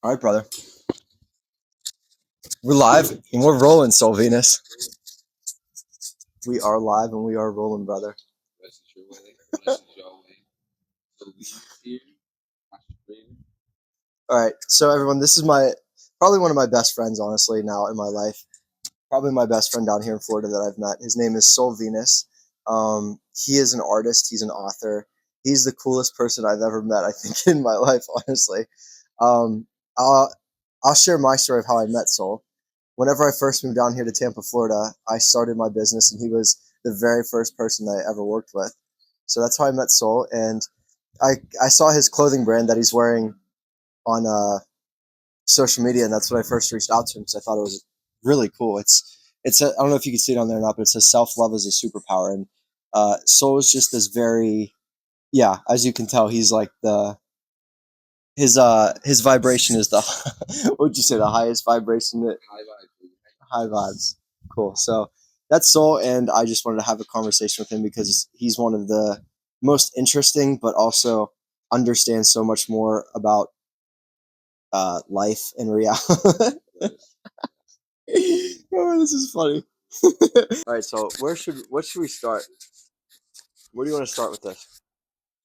All right, brother. We're live and we're rolling, Soul Venus. We are live and we are rolling, brother. Blessings your way. Blessings your way. So we here. All right. So everyone, this is probably one of my best friends, honestly, now in my life. Probably my best friend down here in Florida that I've met. His name is Soul Venus. He is an artist. He's an author. He's the coolest person I've ever met, I think, in my life, honestly. Um, I'll, I'll share my story of how I met Soul. Whenever I first moved down here to Tampa, Florida, I started my business and he was the very first person I ever worked with. So that's how I met Soul. And I saw his clothing brand that he's wearing on social media, and that's when I first reached out to him because I thought it was really cool. I don't know if you can see it on there or not, but it says self love is a superpower, and Soul is just this very, yeah, as you can tell, he's like his vibration is the what would you say, the highest vibration, that high vibes. Cool. So that's Soul, and I just wanted to have a conversation with him because he's one of the most interesting, but also understands so much more about life and reality. Oh, this is funny. All right, so what should we start? Where do you want to start with this?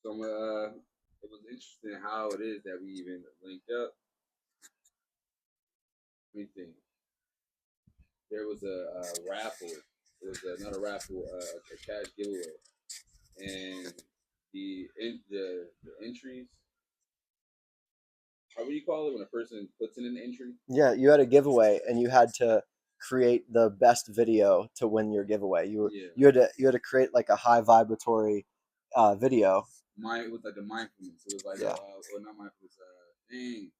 So it was interesting how it is that we even linked up. Let me think. There was a raffle. It was not a raffle, a cash giveaway, and the entries. How would you call it when a person puts in an entry? Yeah, you had a giveaway, and you had to create the best video to win your giveaway. Yeah. You had to create like a high vibratory video. It was like the mindfulness. It was like Yeah. well, not mindfulness.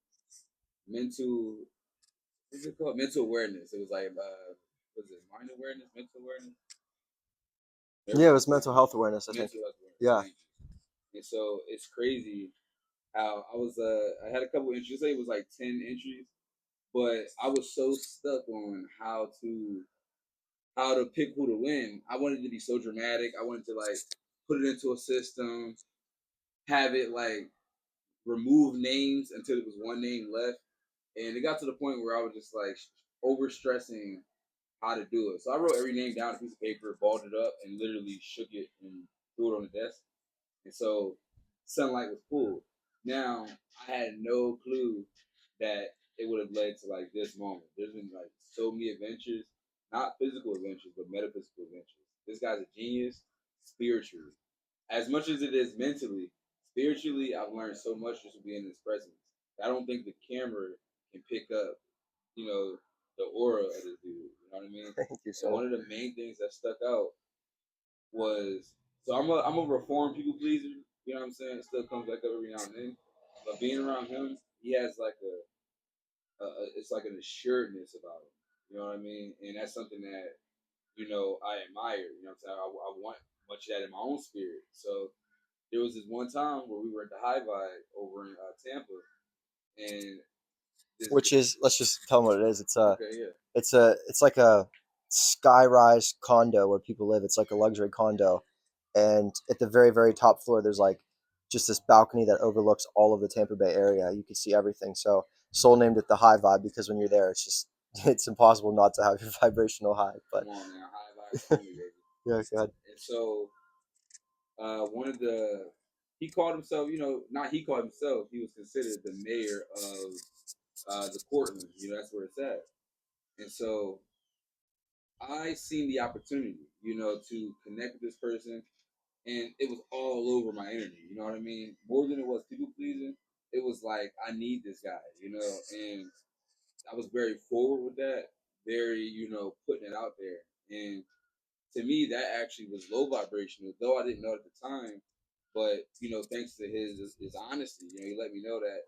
Mental. What's it called? Mental awareness. It was like was it mind awareness, mental awareness? Yeah, it was mental health awareness, I think. Mental health awareness. Yeah. And so it's crazy how I had a couple entries. Say it was like 10 entries, but I was so stuck on how to pick who to win. I wanted to be so dramatic. I wanted to like put it into a system, have it like remove names until it was one name left. And it got to the point where I was just like over stressing how to do it. So I wrote every name down on a piece of paper, balled it up, and literally shook it and threw it on the desk. And so sunlight was cool. Now I had no clue that it would have led to like this moment. There's been like so many adventures, not physical adventures, but metaphysical adventures. This guy's a genius spiritually. As much as it is mentally, spiritually, I've learned so much just being in his presence. I don't think the camera can pick up, the aura of this dude. You know what I mean? Thank you, And so. one of the main things that stuck out was I'm a reformed people pleaser. You know what I'm saying? It still comes back up every now and then. But being around him, he has like it's like an assuredness about him. You know what I mean? And that's something that I admire. You know what I'm saying? I want much of that in my own spirit. So there was this one time where we were at the High Vibe over in Tampa, and Which is, let's just tell them what it is. okay, yeah, It's like a sky-rise condo where people live. It's like a luxury condo, and at the very very top floor, there's like just this balcony that overlooks all of the Tampa Bay area. You can see everything. So Soul named it the High Vibe because when you're there, it's just it's impossible not to have your vibrational high. But come on now, High Vibe, for me, baby. yeah, go ahead. And so one of he called himself, not he called himself, he was considered the mayor of the Portland. That's where it's at. And so I seen the opportunity, to connect with this person, and it was all over my energy. You know what I mean? More than it was people pleasing, it was like I need this guy, and I was very forward with that, very, putting it out there. And to me, that actually was low vibrational, though I didn't know at the time. But thanks to his honesty, he let me know that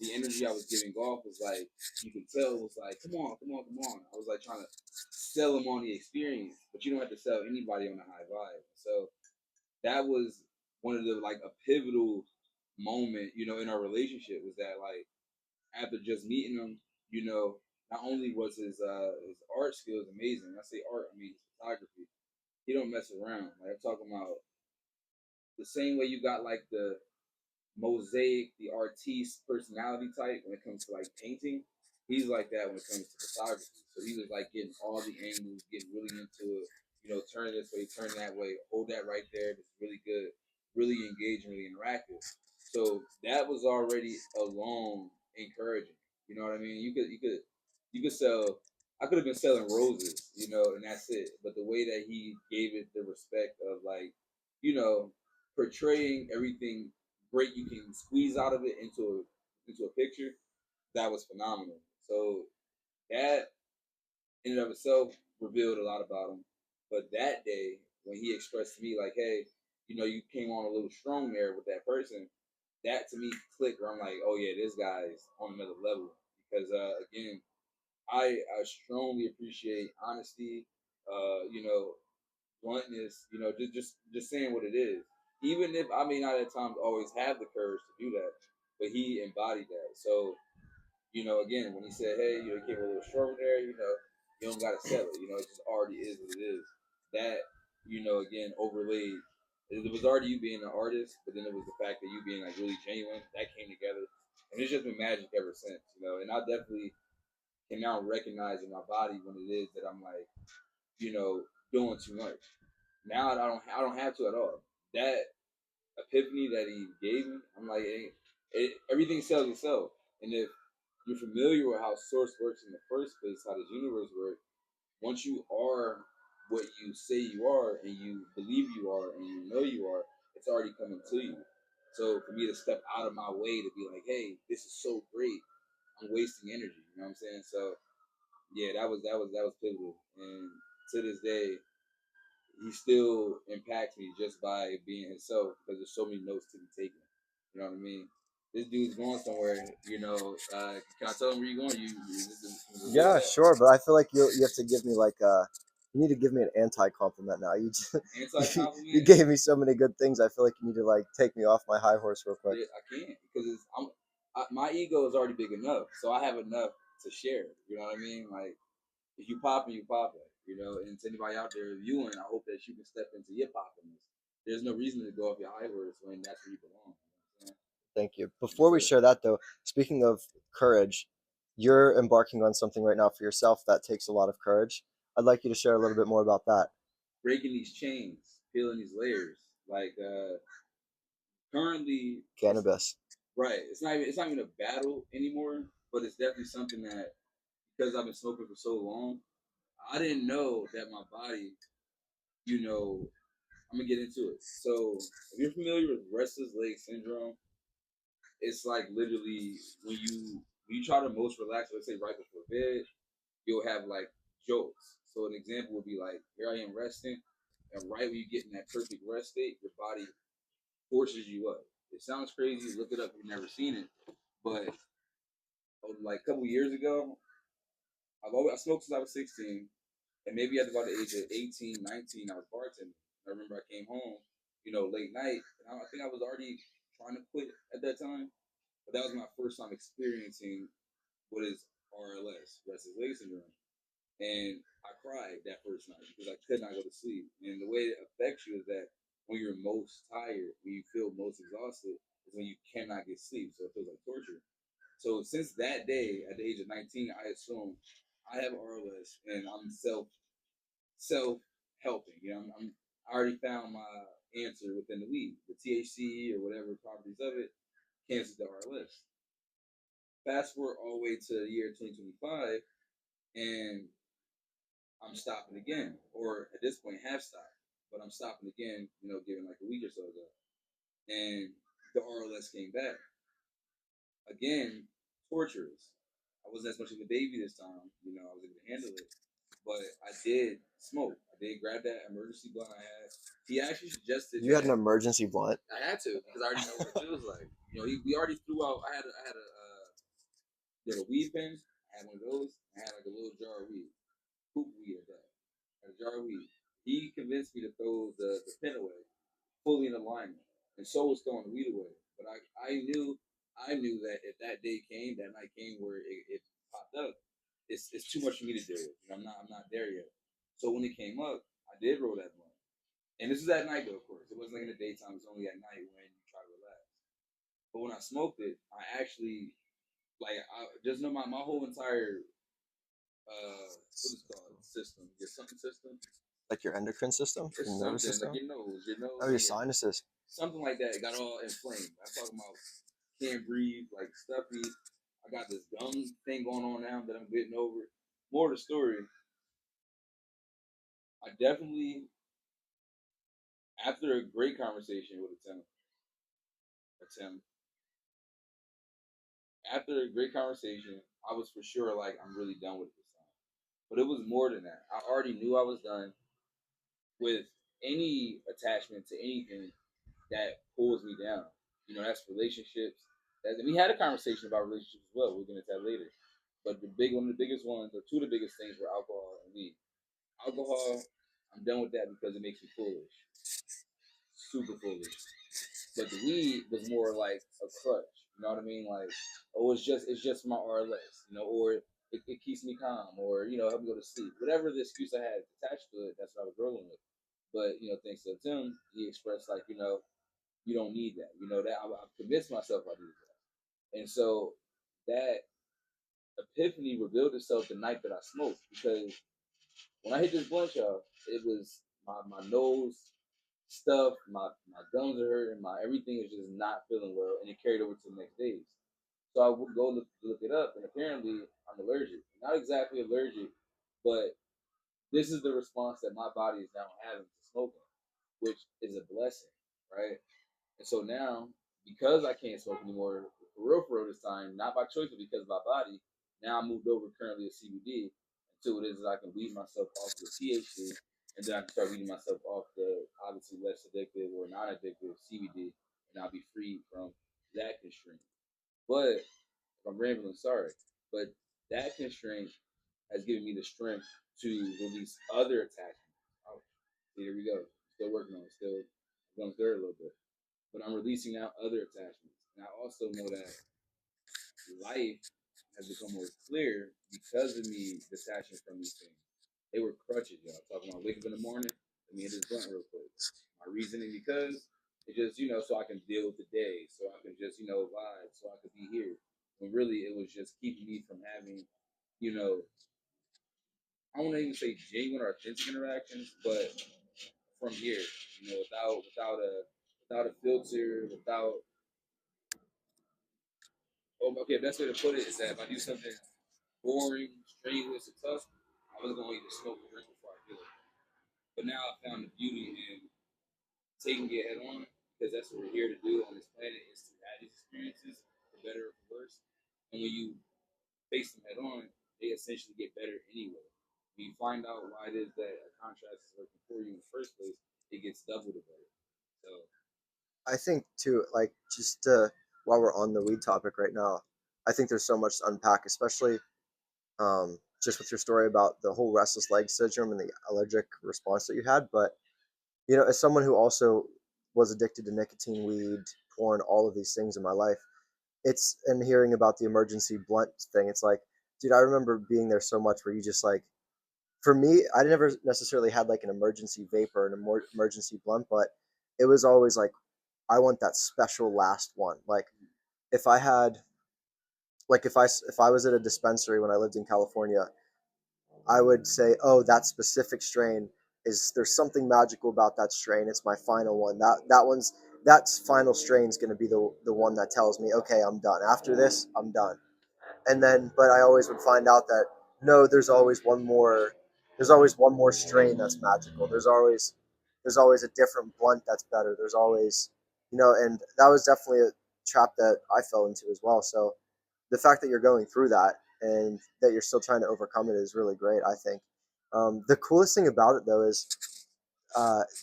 the energy I was giving off was like you could tell it was like, come on, come on, come on. I was like trying to sell him on the experience, but you don't have to sell anybody on the High Vibe. So that was one of the like a pivotal moment, in our relationship was that like after just meeting him, not only was his art skills amazing. When I say art, I mean his photography. He don't mess around. Like I'm talking about the same way you got like the mosaic, the artiste personality type when it comes to like painting. He's like that when it comes to photography. So he was like getting all the angles, getting really into it. You know, turn this way, turn that way, hold that right there. It's really good, really engaging, really interactive. So that was already alone encouraging. You know what I mean? You could sell. I could have been selling roses, you know, and that's it. But the way that he gave it the respect of like, you know, portraying everything great you can squeeze out of it into a picture, that was phenomenal. So that in and of itself revealed a lot about him. But that day when he expressed to me like, hey, you know, you came on a little strong there with that person, that to me clicked where I'm like, oh yeah, this guy's on another level. Because again, I strongly appreciate honesty, you know, bluntness, you know, just saying what it is. Even if I may not at times always have the courage to do that, but he embodied that. So, you know, again, when he said, "Hey, you know, came a little short there," you know, you don't gotta sell it. You know, it just already is what it is. That, you know, again, overlaid. It was already you being an artist, but then it was the fact that you being like really genuine. That came together, and it's just been magic ever since. You know, and I definitely can now recognize in my body when it is that I'm like, you know, doing too much. Now I don't have to at all. That epiphany that he gave me, I'm like, everything sells itself. And if you're familiar with how source works in the first place, how this universe works, once you are what you say you are, and you believe you are, and you know you are, it's already coming to you. So for me to step out of my way to be like, hey, this is so great, I'm wasting energy. You know what I'm saying? So yeah, that was pivotal. And to this day, he still impacts me just by being himself because there's so many notes to be taken. You know what I mean? This dude's going somewhere. You know, can I tell him where you going? Yeah, sure, but I feel like you have to give me like you need to give me an anti compliment now. You just, Anti you compliment? gave me so many good things. I feel like you need to like take me off my high horse real quick. I can't because my ego is already big enough, so I have enough to share. You know what I mean? Like if you popping, you popping. You know, and to anybody out there viewing, I hope that you can step into your poppiness. There's no reason to go off your high horse when that's where you belong. You know Thank you. yes, Before we sir. share that though, speaking of courage, you're embarking on something right now for yourself that takes a lot of courage. I'd like you to share a little bit more about that. Breaking these chains, peeling these layers. Like currently, it's Cannabis. right. It's not even a battle anymore, but it's definitely something that because I've been smoking for so long, I didn't know that my body, you know, I'm gonna get into it. So if you're familiar with restless leg syndrome, it's like literally when you try to most relax, let's say right before bed, you'll have like jolts. So an example would be like, here I am resting, and right when you get in that perfect rest state, your body forces you up. It sounds crazy. Look it up if you've never seen it. But like a couple years ago, I smoked since I was 16, and maybe at about the age of 18, 19, I was bartending. I remember I came home, you know, late night, and I think I was already trying to quit at that time. But that was my first time experiencing what is RLS, restless leg syndrome. And I cried that first night because I could not go to sleep. And the way it affects you is that when you're most tired, when you feel most exhausted, is when you cannot get sleep. So it feels like torture. So since that day, at the age of 19, I assume I have RLS and I'm self helping. You know, I already found my answer within the weed. The THC or whatever properties of it cancels the RLS. Fast forward all the way to the year 2025, and I'm stopping again, or at this point have stopped, but I'm stopping again. You know, given like a week or so ago, and the RLS came back again, torturous. I wasn't as much of a baby this time. You know, I was able to handle it, but I did smoke. I did grab that emergency blunt I had. He actually suggested You had an that emergency blunt. I had to because I already know what it feels like. You know, we already threw out. I had a weed pen. I had one of those. I had like a little jar of weed, poop weed at that. A jar of weed. He convinced me to throw the pen away, fully in alignment, and so was throwing the weed away. But I knew that if that day came, that night came where it popped up, it's too much for me to deal with. You know, I'm not there yet. So when it came up, I did roll that blunt, and this is at night though, of course. It wasn't like in the daytime. It's only at night when you try to relax. But when I smoked it, I actually like I just know my whole entire what is it called system, your something system. Like your endocrine system, It's your nervous something like system. your Oh, nose, your and your sinuses. something like that. It got all inflamed. I'm talking about can't breathe, like stuffy. I got this gum thing going on now that I'm getting over. More of the story, I definitely, after a great conversation with a Tim, after a great conversation, I was for sure like, I'm really done with it this time. But it was more than that. I already knew I was done with any attachment to anything that pulls me down. You know, that's relationships. We had a conversation about relationships as well. We'll get into that later. But one of the biggest ones, or two of the biggest things, were alcohol and weed. Alcohol, I'm done with that because it makes me foolish, super foolish. But the weed was more like a crutch. You know what I mean? Like, oh, it's just my RLS, or it keeps me calm, or help me go to sleep. Whatever the excuse I had attached to it, that's what I was rolling with. But thanks to Tim, he expressed like, you don't need that. You know that I've convinced myself I need that, and so that epiphany revealed itself the night that I smoked, because when I hit this blunt, y'all, it was my nose stuff, my gums are hurting, my everything is just not feeling well, and it carried over to the next days. So I would go look it up, and apparently I'm allergic. Not exactly allergic, but this is the response that my body is now having to smoking, which is a blessing, right? And so now, because I can't smoke anymore, for real this time, not by choice, but because of my body, now I moved over currently to CBD. Until it is I can weed myself off the THC, and then I can start weeding myself off the obviously less addictive or non-addictive CBD, and I'll be free from that constraint. But if I'm rambling, sorry. But that constraint has given me the strength to release other attachments. Oh, here we go. Still working on it. Still going through it a little bit, but I'm releasing out other attachments. And I also know that life has become more clear because of me detaching from these things. They were crutches, y'all. Talking about wake up in the morning, let me hit this blunt real quick. My reasoning, because it just, so I can deal with the day, so I can just, vibe, so I could be here. When really it was just keeping me from having, you know, I won't even say genuine or authentic interactions, but from here, without a filter, without okay, best way to put it is that if I do something boring, strenuous, or tough, I was going to either smoke or drink before I do it. But now I found the beauty in taking it head on, because that's what we're here to do on this planet, is to have these experiences, for better or for worse. And when you face them head on, they essentially get better anyway. When you find out why it is that a contrast is working for you in the first place, it gets double the better. So I think too, like just while we're on the weed topic right now, I think there's so much to unpack, especially just with your story about the whole restless leg syndrome and the allergic response that you had. But as someone who also was addicted to nicotine, weed, porn, all of these things in my life, it's and hearing about the emergency blunt thing, it's like, dude, I remember being there so much where you just like, for me, I never necessarily had like an emergency vape or an emergency blunt, but it was always like, I want that special last one. Like if I had, like if I was at a dispensary when I lived in California, I would say, oh, that specific strain is there's something magical about that strain. It's my final one. That final strain is going to be the one that tells me, okay, I'm done. After this, I'm done. And then, but I always would find out that no, there's always one more. There's always one more strain that's magical. There's always a different blunt that's better. There's always, and that was definitely a trap that I fell into as well. So the fact that you're going through that and that you're still trying to overcome it is really great, I think. The coolest thing about it though is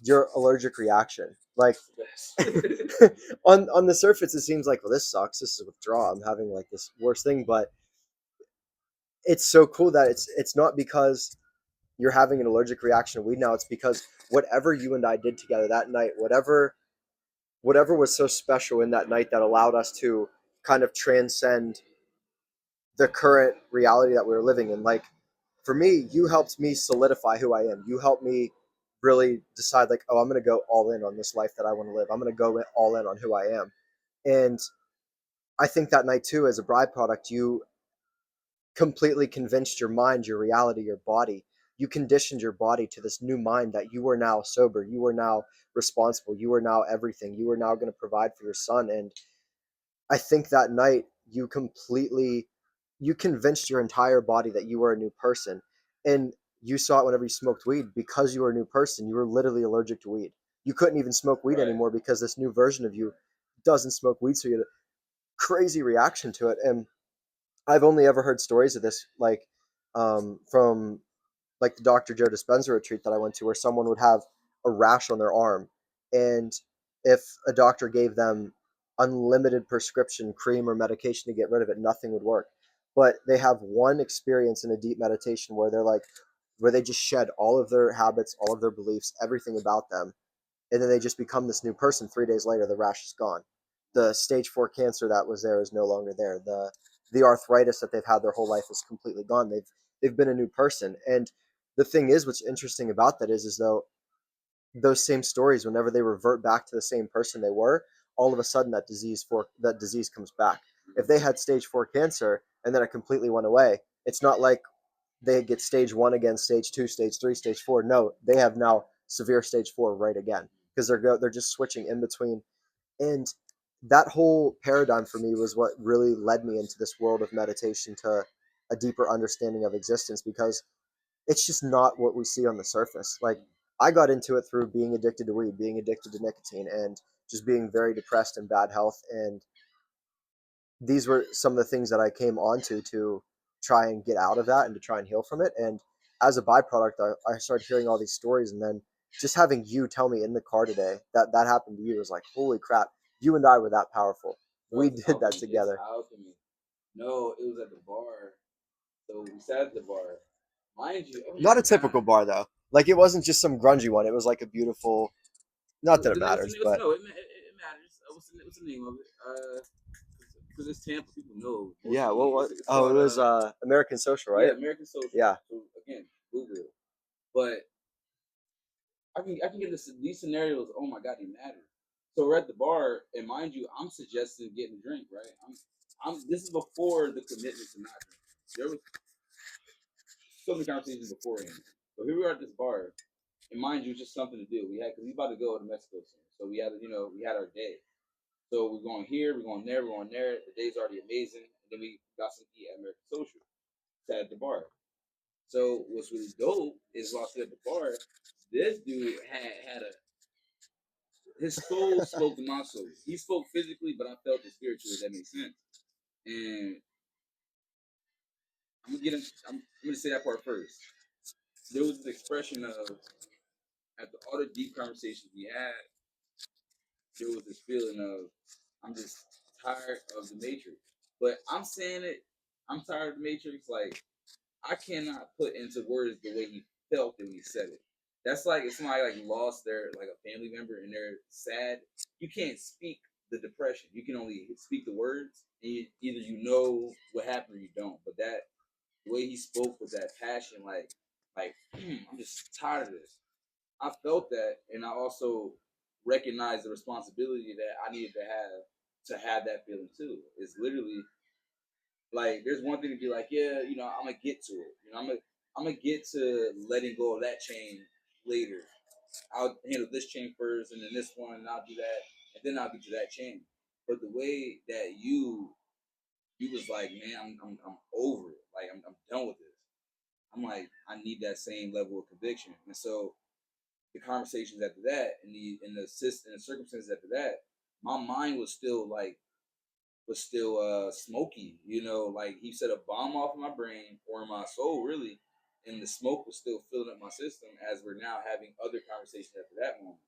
your allergic reaction. Like that's the best. on the surface, it seems like, well, this sucks. This is withdrawal. I'm having like this worst thing, but it's so cool that it's not because you're having an allergic reaction to weed now. It's because whatever you and I did together that night, whatever was so special in that night that allowed us to kind of transcend the current reality that we were living in. Like for me, you helped me solidify who I am. You helped me really decide like, oh, I'm going to go all in on this life that I want to live. I'm going to go all in on who I am. And I think that night too, as a byproduct, you completely convinced your mind, your reality, your body. You conditioned your body to this new mind that you are now sober, you are now responsible, you are now everything, you are now going to provide for your son. And I think that night you convinced your entire body that you were a new person. And you saw it whenever you smoked weed. Because you were a new person, you were literally allergic to weed. You couldn't even smoke weed Right. anymore because this new version of you doesn't smoke weed, so you had a crazy reaction to it. And I've only ever heard stories of this, like from like the Dr. Joe Dispenza retreat that I went to, where someone would have a rash on their arm, and if a doctor gave them unlimited prescription cream or medication to get rid of it, nothing would work. But they have one experience in a deep meditation where they're like, where they just shed all of their habits, all of their beliefs, everything about them, and then they just become this new person. 3 days later, the rash is gone. The stage 4 cancer that was there is no longer there. The arthritis that they've had their whole life is completely gone. They've been a new person. And the thing is, what's interesting about that is though those same stories, whenever they revert back to the same person they were, all of a sudden that disease comes back. If they had stage 4 cancer and then it completely went away, it's not like they get stage 1 again, stage 2, stage 3, stage 4. No, they have now severe stage 4 right again because they're just switching in between. And that whole paradigm for me was what really led me into this world of meditation, to a deeper understanding of existence, because it's just not what we see on the surface. Like, I got into it through being addicted to weed, being addicted to nicotine, and just being very depressed and bad health. And these were some of the things that I came onto to try and get out of that and to try and heal from it. And as a byproduct, I started hearing all these stories, and then just having you tell me in the car today that that happened to you was like, holy crap, you and I were that powerful. Bro, We it's did that alchemy. It's together. alchemy. No, it was at the bar. So we sat at the bar. Mind you, oh Not my a typical god. bar though. Like, it wasn't just some grungy one. It was like a beautiful. Not that it matters, but No, it matters. What's the name of it? Because it's Tampa, people know yeah. mostly. It's Oh, it called was American Social, yeah, right? American Social. Yeah. So again, Google it. But I can get these scenarios. Oh my god, they matter. So we're at the bar, and mind you, I'm suggesting getting a drink, right? I'm. This is before the commitment to not drink. There was so many conversations beforehand. So here we are at this bar, and mind you, just something to do. We had because we about to go to Mexico soon, so we had our day. So we're going here, we're going there, we're going there. The day's already amazing, and then we got some to eat at American Social. Sat at the bar. So what's really dope is while sitting at the bar, this dude had a his soul spoke to my soul. He spoke physically, but I felt it spiritually. If that makes sense. And I'm gonna get him. I'm gonna say that part first. There was this expression of after all the deep conversations we had, there was this feeling of I'm just tired of the Matrix. But I'm saying it. I'm tired of the Matrix. Like I cannot put into words the way he felt when he said it. That's like if somebody like lost their like a family member and they're sad. You can't speak the depression. You can only speak the words. And either you know what happened or you don't. But that the way he spoke with that passion, I'm just tired of this. I felt that, and I also recognized the responsibility that I needed to have that feeling too. It's literally like there's one thing to be like, yeah, I'm gonna get to it. I'm gonna get to letting go of that chain later. I'll handle this chain first, and then this one, and I'll do that, and then I'll get to that chain. But the way that you was like, man, I'm over it. Like I'm done with this. I'm like, I need that same level of conviction. And so the conversations after that, and the circumstances after that, my mind was still smoky. Like he set a bomb off in my brain or in my soul, really, and the smoke was still filling up my system as we're now having other conversations after that moment.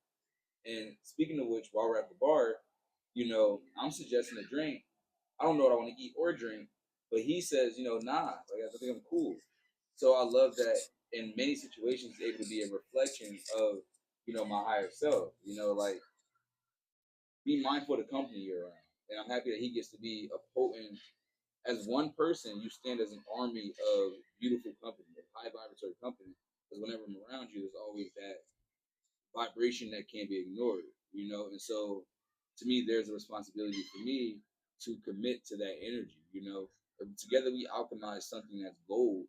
And speaking of which, while we're at the bar, I'm suggesting a drink. I don't know what I want to eat or drink, but he says, nah, like I think I'm cool. So I love that in many situations, it's able to be a reflection of, my higher self. Like be mindful of the company you're around. And I'm happy that he gets to be a potent as one person, you stand as an army of beautiful company, of high vibratory company. Because whenever I'm around you, there's always that vibration that can't be ignored. And so to me, there's a responsibility for me to commit to that energy. Together we alchemize something that's gold.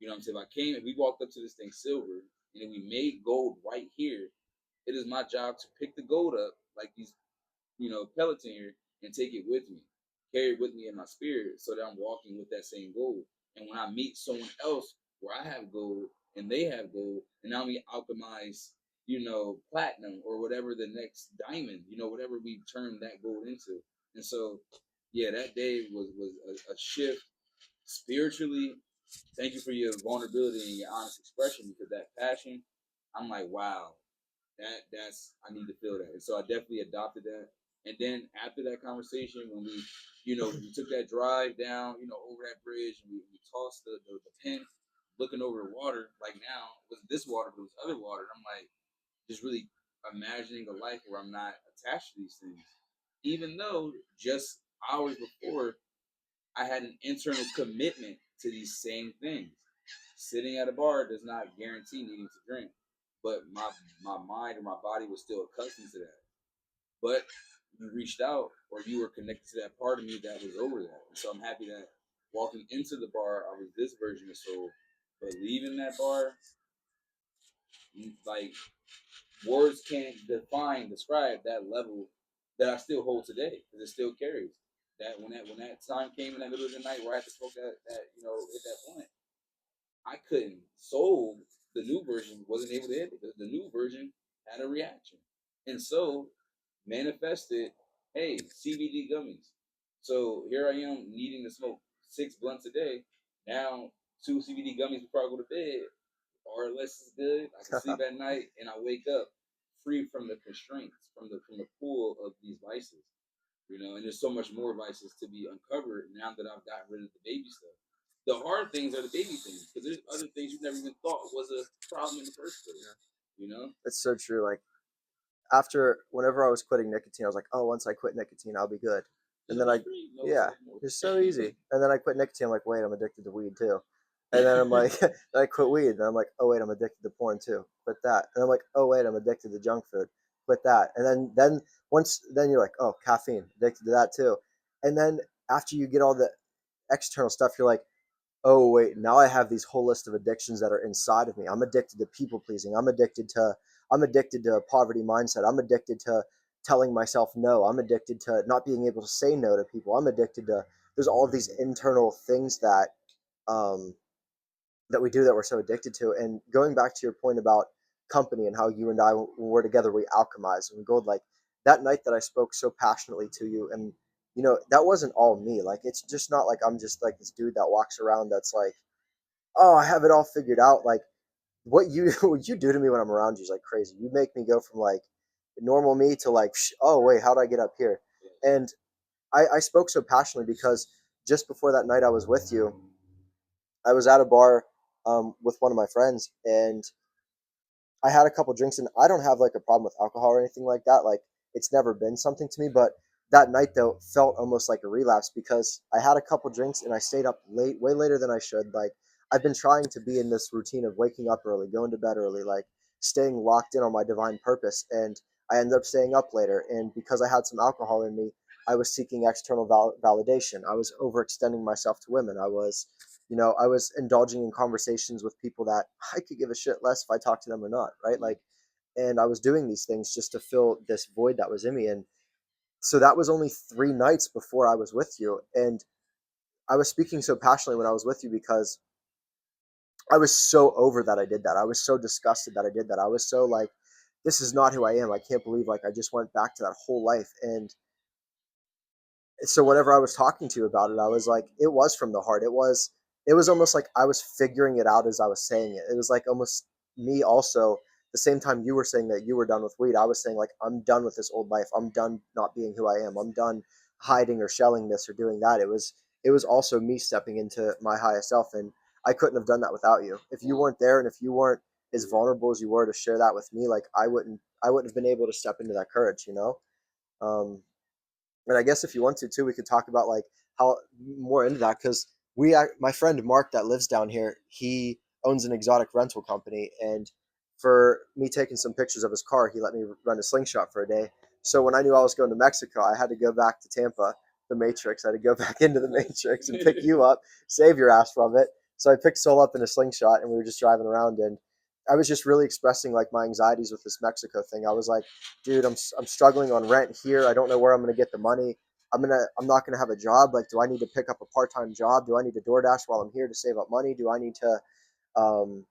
You know what I'm saying? If we walked up to this thing silver, and then we made gold right here, it is my job to pick the gold up like these, pellets in here, and take it with me, carry it with me in my spirit, so that I'm walking with that same gold. And when I meet someone else where I have gold and they have gold, and now we alchemize, platinum or whatever the next diamond, whatever we turn that gold into. And so, yeah, that day was a shift spiritually. Thank you for your vulnerability and your honest expression, because that passion, I'm like, wow, that's I need to feel that. And so I definitely adopted that. And then after that conversation, when we took that drive down, over that bridge, and we tossed the pen, looking over the water, like now it was this water, but it was other water. And I'm like, just really imagining a life where I'm not attached to these things. Even though just hours before, I had an internal commitment to these same things. Sitting at a bar does not guarantee needing to drink, but my mind or my body was still accustomed to that. But you reached out, or you were connected to that part of me that was over that. And so I'm happy that walking into the bar, I was this version of soul. But leaving that bar, like, words can't describe that level that I still hold today, because it still carries. That when that time came in that middle of the night where I had to smoke that at that point, I couldn't. Soul, the new version, wasn't able to hit it because the new version had a reaction. And so manifested, hey, CBD gummies. So here I am needing to smoke 6 blunts a day. Now, 2 CBD gummies before I go to bed, or less is good. I can sleep at night, and I wake up free from the constraints, from the pool of these vices. And there's so much more vices to be uncovered now that I've gotten rid of the baby stuff. The hard things are the baby things, because there's other things you never even thought was a problem in the first place. You know? It's so true. Like after whenever I was quitting nicotine, I was like, oh, once I quit nicotine, I'll be good. And then yeah, it's so easy. And then I quit nicotine. I'm like, wait, I'm addicted to weed too. And then I'm like, then I quit weed. And I'm like, oh wait, I'm addicted to porn too. Quit that. And I'm like, oh wait, I'm addicted to junk food. Quit that. And then once then you're like, oh, caffeine, addicted to that too. And then after you get all the external stuff, you're like, oh wait, now I have these whole list of addictions that are inside of me. I'm addicted to people pleasing. I'm addicted to a poverty mindset. I'm addicted to telling myself no. I'm addicted to not being able to say no to people. I'm addicted to there's all of these internal things um that we do that we're so addicted to. And going back to your point about company and how you and I, when we're together, we alchemize and we go like that night that I spoke so passionately to you. And that wasn't all me. Like it's just not like I'm just like this dude that walks around that's like, oh, I have it all figured out. Like what you what you do to me when I'm around you is like crazy. You make me go from like normal me to like, oh wait, how did I get up here? And I spoke so passionately because just before that night I was with you, I was at a bar with one of my friends, and I had a couple drinks, and I don't have like a problem with alcohol or anything like that. Like it's never been something to me, but that night though felt almost like a relapse because I had a couple drinks and I stayed up late, way later than I should. Like I've been trying to be in this routine of waking up early, going to bed early, like staying locked in on my divine purpose, and I ended up staying up later. And because I had some alcohol in me, I was seeking external validation. I was overextending myself to women. I was indulging in conversations with people that I could give a shit less if I talked to them or not, right? Like, and I was doing these things just to fill this void that was in me. And so that was only 3 nights before I was with you. And I was speaking so passionately when I was with you because I was so over that I did that. I was so disgusted that I did that. I was so like, this is not who I am. I can't believe like I just went back to that whole life. And so whenever I was talking to you about it, I was like, it was from the heart. It was almost like I was figuring it out as I was saying it. It was like almost me also. The same time you were saying that you were done with weed, I was saying like I'm done with this old life. I'm done not being who I am. I'm done hiding or shelling this or doing that. It was also me stepping into my highest self, and I couldn't have done that without you. If you weren't there, and if you weren't as vulnerable as you were to share that with me, like I wouldn't have been able to step into that courage. Um, and I guess if you want to too, we could talk about like how more into that because my friend Mark that lives down here, he owns an exotic rental company, and for me taking some pictures of his car, he let me run a slingshot for a day. So when I knew I was going to Mexico, I had to go back to Tampa the Matrix. I had to go back into the Matrix and pick you up, save your ass from it. So I picked Soul up in a slingshot, and we were just driving around, and I was just really expressing like my anxieties with this Mexico thing. I was like, dude, I'm struggling on rent here. I don't know where I'm gonna get the money. I'm not gonna have a job. Like, do I need to pick up a part time job? Do I need to DoorDash while I'm here to save up money? Do I need to um,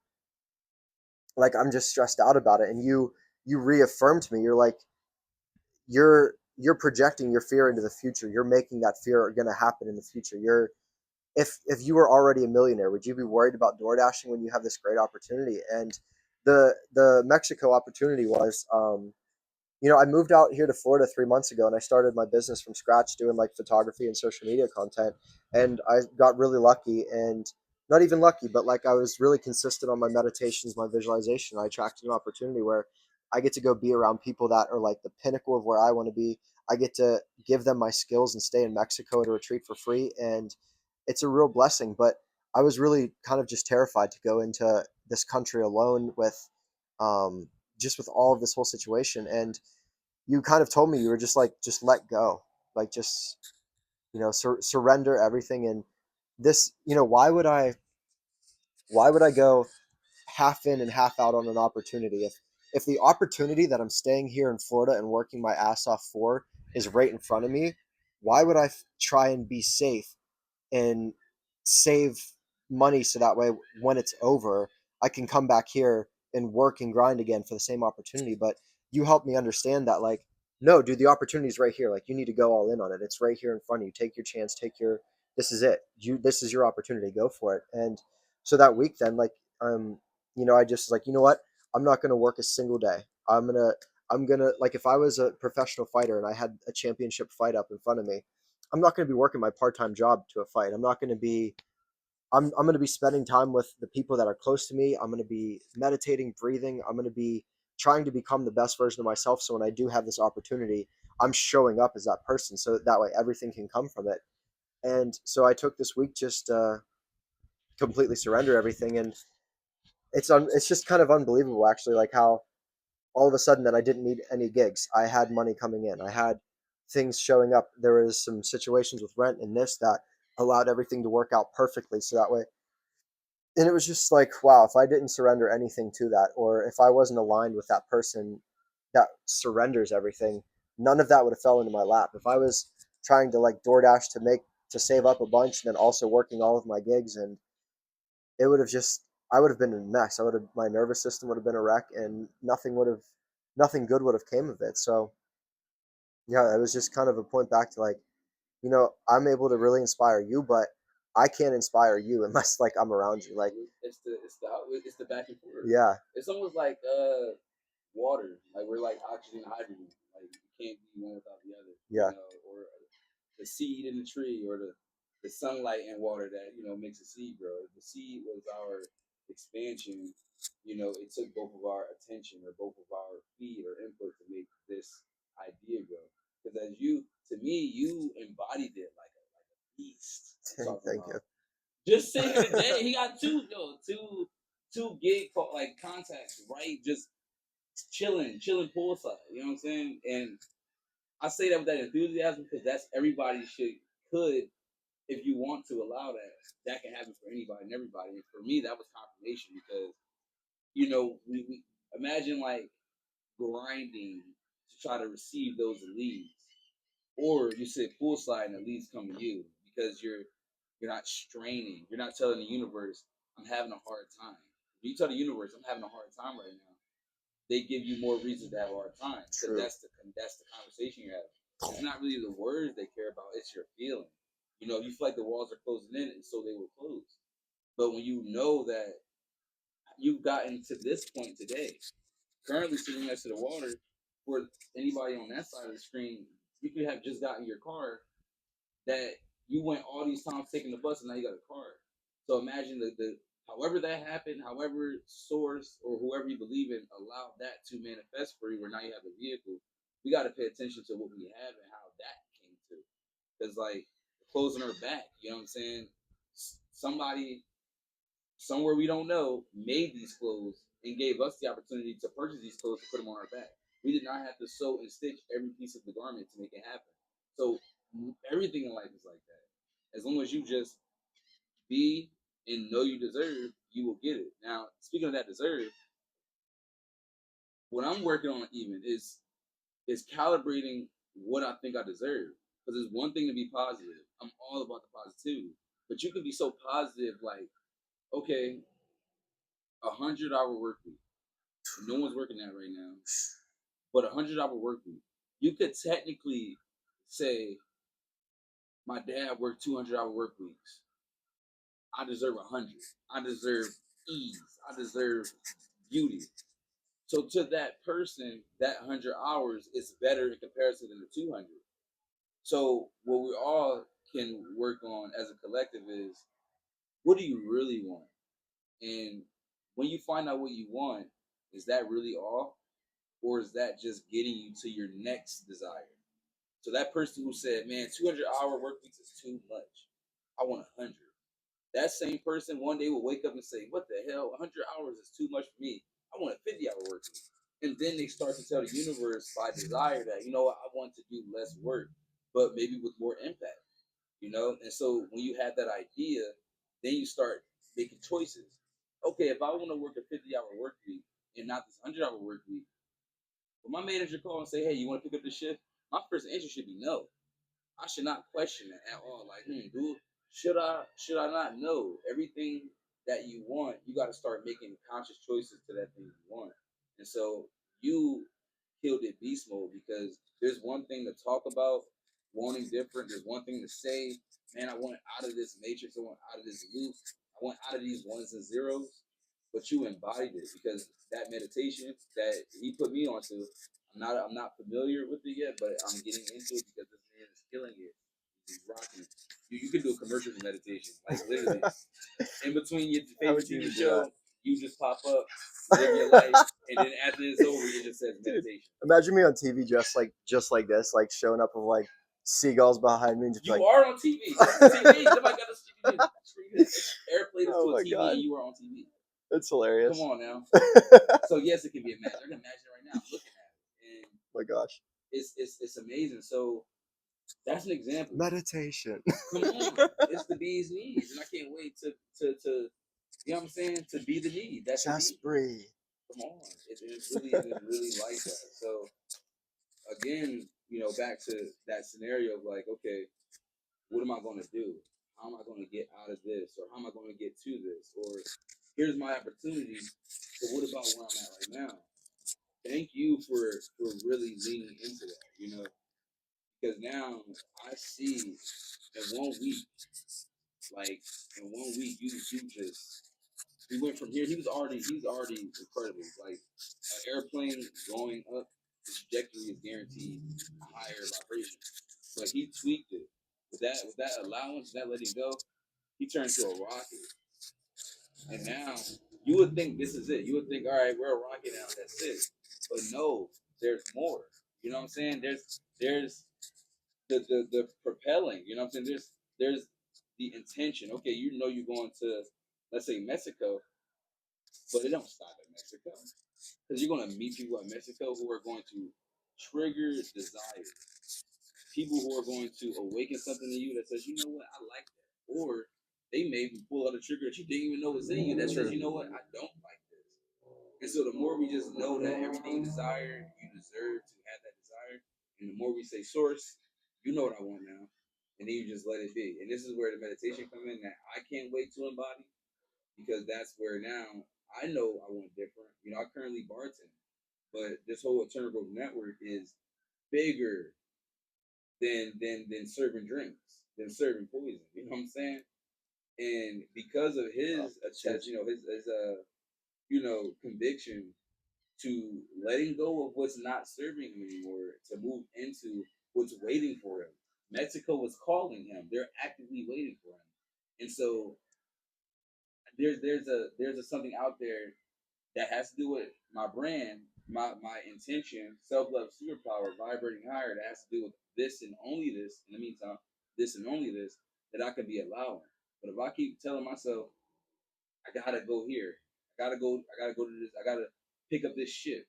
like I'm just stressed out about it. And you reaffirmed me. You're like you're projecting your fear into the future. You're making that fear going to happen in the future. You're if you were already a millionaire, would you be worried about door dashing when you have this great opportunity? And the Mexico opportunity was I moved out here to Florida 3 months ago, and I started my business from scratch doing like photography and social media content. And I got really lucky, and not even lucky, but like I was really consistent on my meditations, my visualization. I attracted an opportunity where I get to go be around people that are like the pinnacle of where I want to be. I get to give them my skills and stay in Mexico at a retreat for free. And it's a real blessing. But I was really kind of just terrified to go into this country alone with um, just with all of this whole situation. And you kind of told me you were just like just let go, like just surrender everything. And this, why would I go half in and half out on an opportunity if the opportunity that I'm staying here in Florida and working my ass off for is right in front of me? Why would I try and be safe and save money so that way when it's over, I can come back here and work and grind again for the same opportunity? But you helped me understand that, like, no, dude, the opportunity is right here. Like, you need to go all in on it. It's right here in front of you. Take your chance. This is it. This is your opportunity. Go for it. And so that week, then, like, I just like, you know what? I'm not going to work a single day. I'm gonna like, if I was a professional fighter and I had a championship fight up in front of me, I'm not going to be working my part-time job to a fight. I'm not going to be I'm going to be spending time with the people that are close to me. I'm going to be meditating, breathing. I'm going to be trying to become the best version of myself, so when I do have this opportunity, I'm showing up as that person, so that way everything can come from it. And so I took this week just completely surrender everything. And it's just kind of unbelievable, actually, like how all of a sudden that I didn't need any gigs. I had money coming in. I had things showing up. There was some situations with rent and this that allowed everything to work out perfectly. So that way, and it was just like, wow, if I didn't surrender anything to that, or if I wasn't aligned with that person that surrenders everything, none of that would have fell into my lap. If I was trying to like DoorDash to save up a bunch and then also working all of my gigs, and it would have just I would have been in a mess. My nervous system would have been a wreck, and nothing good would have came of it. So yeah, it was just kind of a point back to like, I'm able to really inspire you, but I can't inspire you unless like I'm around you. Like, It's the back and forth. yeah, It's almost like water. Like we're like oxygen and hydrogen. Like you can't be one without the other. yeah, Or the seed in the tree, or the sunlight and water that makes a seed grow. The seed was our expansion. It took both of our attention or both of our feed or input to make this idea grow. Because to me, you embodied it like a beast. thank you. Just sitting here today, he got two gig like contacts, right? Just chilling poolside. You know what I'm saying? And I say that with that enthusiasm because that's everybody could, if you want to allow that, that can happen for anybody and everybody. And for me, that was confirmation because we imagine like grinding to try to receive those leads, or you sit poolside and the leads come to you because you're not straining. You're not telling the universe, I'm having a hard time. If you tell the universe, I'm having a hard time right now, they give you more reasons to have a hard time because True. that's the conversation you're having. It's not really the words they care about; it's your feeling. You feel like the walls are closing in, and so they will close. But when you know that you've gotten to this point today, currently sitting next to the water, for anybody on that side of the screen, you could have just gotten your car that you went all these times taking the bus and now you got a car. So imagine the however that happened, however source or whoever you believe in allowed that to manifest for you, where now you have a vehicle. We got to pay attention to what we have and how that came to. Because like closing our back, you know what I'm saying? Somebody somewhere we don't know made these clothes and gave us the opportunity to purchase these clothes to put them on our back. We did not have to sew and stitch every piece of the garment to make it happen. So Everything in life is like that. As long as you just be and know you deserve, you will get it. Now, speaking of that deserve, what I'm working on even is calibrating what I think I deserve. Because it's one thing to be positive. I'm all about the positivity. But you can be so positive, like, okay, 100-hour work week. No one's working that right now. But 100-hour work week. You could technically say, my dad worked 200-hour work weeks. I deserve 100. I deserve ease. I deserve beauty. So to that person, that 100 hours is better in comparison than the 200. So what we all can work on as a collective is, what do you really want? And when you find out what you want, is that really all? Or is that just getting you to your next desire? So that person who said, man, 200-hour work weeks is too much. I want 100. That same person one day will wake up and say, what the hell? 100 hours is too much for me. I want a 50-hour work week. And then they start to tell the universe by desire that, you know what, I want to do less work, but maybe with more impact, you know? And so when you have that idea, then you start making choices. Okay, if I want to work a 50-hour work week and not this 100-hour work week, when my manager call and say, hey, you want to pick up the shift? My first answer should be no. I should not question it at all. Like, dude, should I not know? Everything that you want, you got to start making conscious choices to that thing you want. And so you killed it beast mode, because there's one thing to talk about wanting different. There's one thing to say, man, I want out of this matrix. I want out of this loop. I want out of these ones and zeros. But you embodied it, because that meditation that he put me onto, I'm not familiar with it yet, but I'm getting into it because this man is killing it. He's rocking. You can do a commercial for meditation, like literally in between your favorite TV show. You just pop up, live your life, and then after it's over, it just says meditation. Imagine me on TV just like this, like showing up with like seagulls behind me and just You like, are on TV. That's the TV. Somebody got to airplay this oh to a my TV, god, and you are on TV. it's hilarious. Come on now. So yes, it can be imagined. I can imagine it right now. I'm looking at it, and my gosh, it's amazing. So that's an example. meditation. Come on, it's the bee's knees, and I can't wait to you know what I'm saying, to be the need. That's Just breathe. Come on, it is really like that. So again, back to that scenario of like, okay, what am I going to do? How am I going to get out of this, or how am I going to get to this, or here's my opportunity. But what about where I'm at right now? Thank you for really leaning into that, because now I see in 1 week, like in 1 week, you just we went from here. He's already incredible. Like an airplane going up, the trajectory is guaranteed a higher vibration. But he tweaked it with that allowance, that letting go. He turned to a rocket, and now you would think this is it. You would think, all right, we're a rocket now. That's it. But no, there's more. You know what I'm saying? There's the propelling. You know what I'm saying? There's the intention. Okay, you're going to, let's say, Mexico, but it don't stop at Mexico, because you're going to meet people at Mexico who are going to trigger desire. People who are going to awaken something in you that says, you know what, I like that. Or they may even pull out a trigger that you didn't even know was in you that says, you know what, I don't like this. And so the more we just know that everything you desire, you deserve to have that desire. And the more we say, source, you know what I want now. And then you just let it be. And this is where the meditation comes in, that I can't wait to embody, because that's where now I know I want different. I currently bartend, but this whole Eternal Growth Network is bigger than serving drinks, than serving poison. You know what I'm saying? And because of his attach, his conviction to letting go of what's not serving him anymore, to move into what's waiting for him. Mexico was calling him; they're actively waiting for him, and so there's a something out there that has to do with my brand, my intention, self love, superpower, vibrating higher. That has to do with this and only this. In the meantime, this and only this, that I can be allowing. But if I keep telling myself I gotta go here, I gotta go to this, I gotta pick up this shit.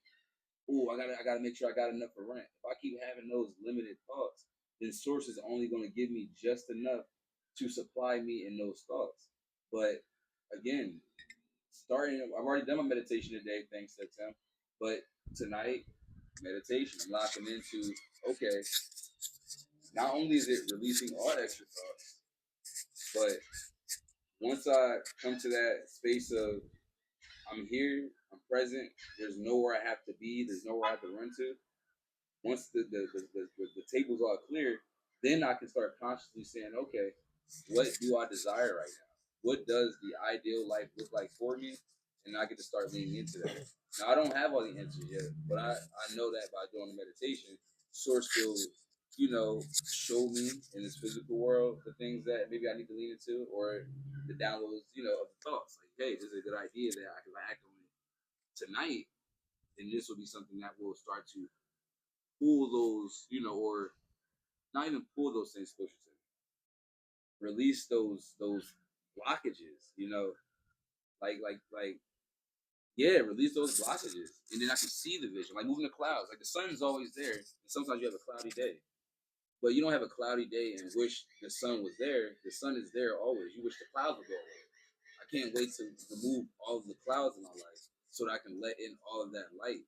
Ooh, I gotta make sure I got enough for rent. If I keep having those limited thoughts, then source is only going to give me just enough to supply me in those thoughts. But again, starting, I've already done my meditation today, thanks to Tim. But tonight, meditation, I'm locking into, okay, not only is it releasing all extra thoughts, but once I come to that space of I'm here, I'm present, there's nowhere I have to be, there's nowhere I have to run to. Once the table's all clear, then I can start consciously saying, okay, what do I desire right now? What does the ideal life look like for me? And I get to start leaning into that. Now I don't have all the answers yet, but I know that by doing the meditation, source will, show me in this physical world the things that maybe I need to lean into, or the downloads, of the thoughts. Like, hey, this is a good idea that I can act on it tonight, then this will be something that will start to pull those, or not even pull those things closer to me. Release those blockages, like yeah, release those blockages, and then I can see the vision, like moving the clouds. Like the sun's always there, and sometimes you have a cloudy day, but you don't have a cloudy day and wish the sun was there. The sun is there always. You wish the clouds would go away. I can't wait to remove all of the clouds in my life so that I can let in all of that light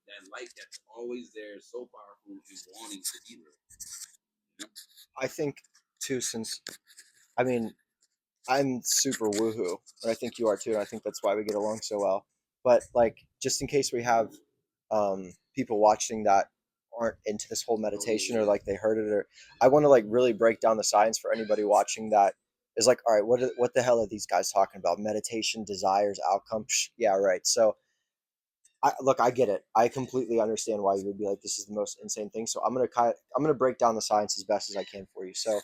that's always there, so powerful and wanting to be there. You know? I think too, since I mean I'm super woohoo, and I think you are too, and I think that's why we get along so well. But like, just in case we have people watching that aren't into this whole Oh yeah, meditation, or yeah. like they heard it, or I want to like really break down the science for anybody watching that is like, all right, what the hell are these guys talking about? Meditation, desires, outcome? Psh, yeah, right. So I get it. I completely understand why you would be like, this is the most insane thing. So I'm gonna break down the science as best as I can for you. So,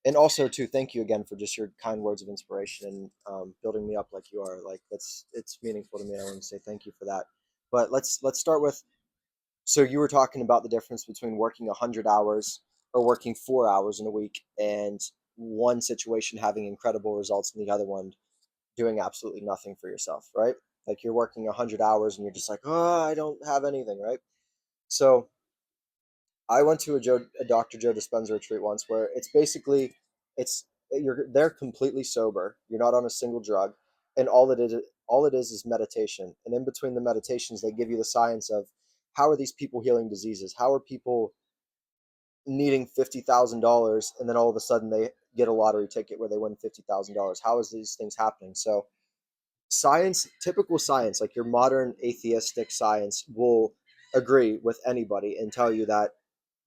and also too, thank you again for just your kind words of inspiration and building me up like you are. Like it's meaningful to me. And I want to say thank you for that. But let's start with. So you were talking about the difference between working 100 hours or working 4 hours in a week, and one situation having incredible results and the other one doing absolutely nothing for yourself, right? Like you're working 100 hours and you're just like, oh, I don't have anything, right? So I went to a Dr. Joe Dispenza retreat once where it's basically it's you're they're completely sober. You're not on a single drug, and all it is meditation. And in between the meditations, they give you the science of how are these people healing diseases? How are people needing $50,000 and then all of a sudden they get a lottery ticket where they win $50,000? How is these things happening? So science, typical science, like your modern atheistic science, will agree with anybody and tell you that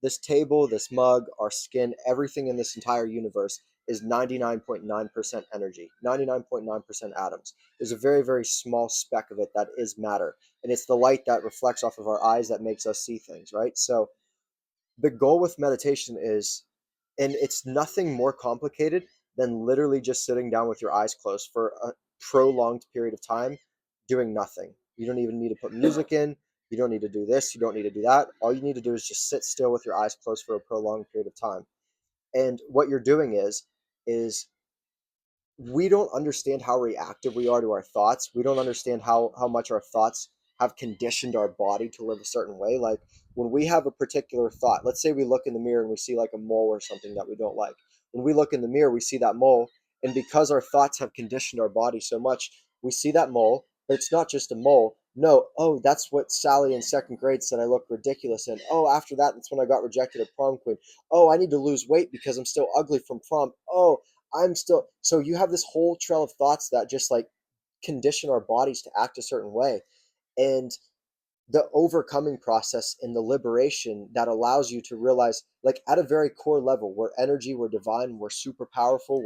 this table, this mug, our skin, everything in this entire universe is 99.9% energy, 99.9% atoms. There's a very, very small speck of it that is matter. And it's the light that reflects off of our eyes that makes us see things, right? So the goal with meditation is, and it's nothing more complicated than literally just sitting down with your eyes closed for a prolonged period of time doing nothing. You don't even need to put music in. You don't need to do this. You don't need to do that. All you need to do is just sit still with your eyes closed for a prolonged period of time. And what you're doing is we don't understand how reactive we are to our thoughts. We don't understand how much our thoughts have conditioned our body to live a certain way. Like when we have a particular thought, let's say we look in the mirror and we see like a mole or something that we don't like. When we look in the mirror, we see that mole, and because our thoughts have conditioned our body so much, we see that mole, but it's not just a mole. No, oh, that's what Sally in second grade said I look ridiculous in. Oh, after that, that's when I got rejected at prom queen. Oh, I need to lose weight because I'm still ugly from prom. Oh, I'm still, so you have this whole trail of thoughts that just like condition our bodies to act a certain way. And the overcoming process and the liberation that allows you to realize, like at a very core level, we're energy, we're divine, we're super powerful,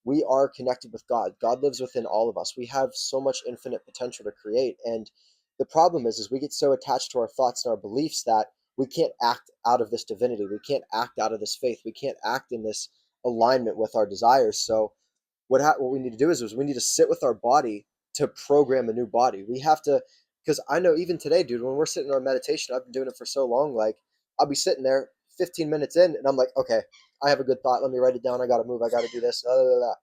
we are connected with God lives within all of us. We have so much infinite potential to create. And the problem is we get so attached to our thoughts and our beliefs that we can't act out of this divinity, we can't act out of this faith, we can't act in this alignment with our desires. So what we need to do is we need to sit with our body to program a new body. We have to, because I know even today, dude, when we're sitting in our meditation, I've been doing it for so long. Like I'll be sitting there 15 minutes in, and I'm like, okay, I have a good thought. Let me write it down. I got to move. I got to do this. Blah, blah, blah.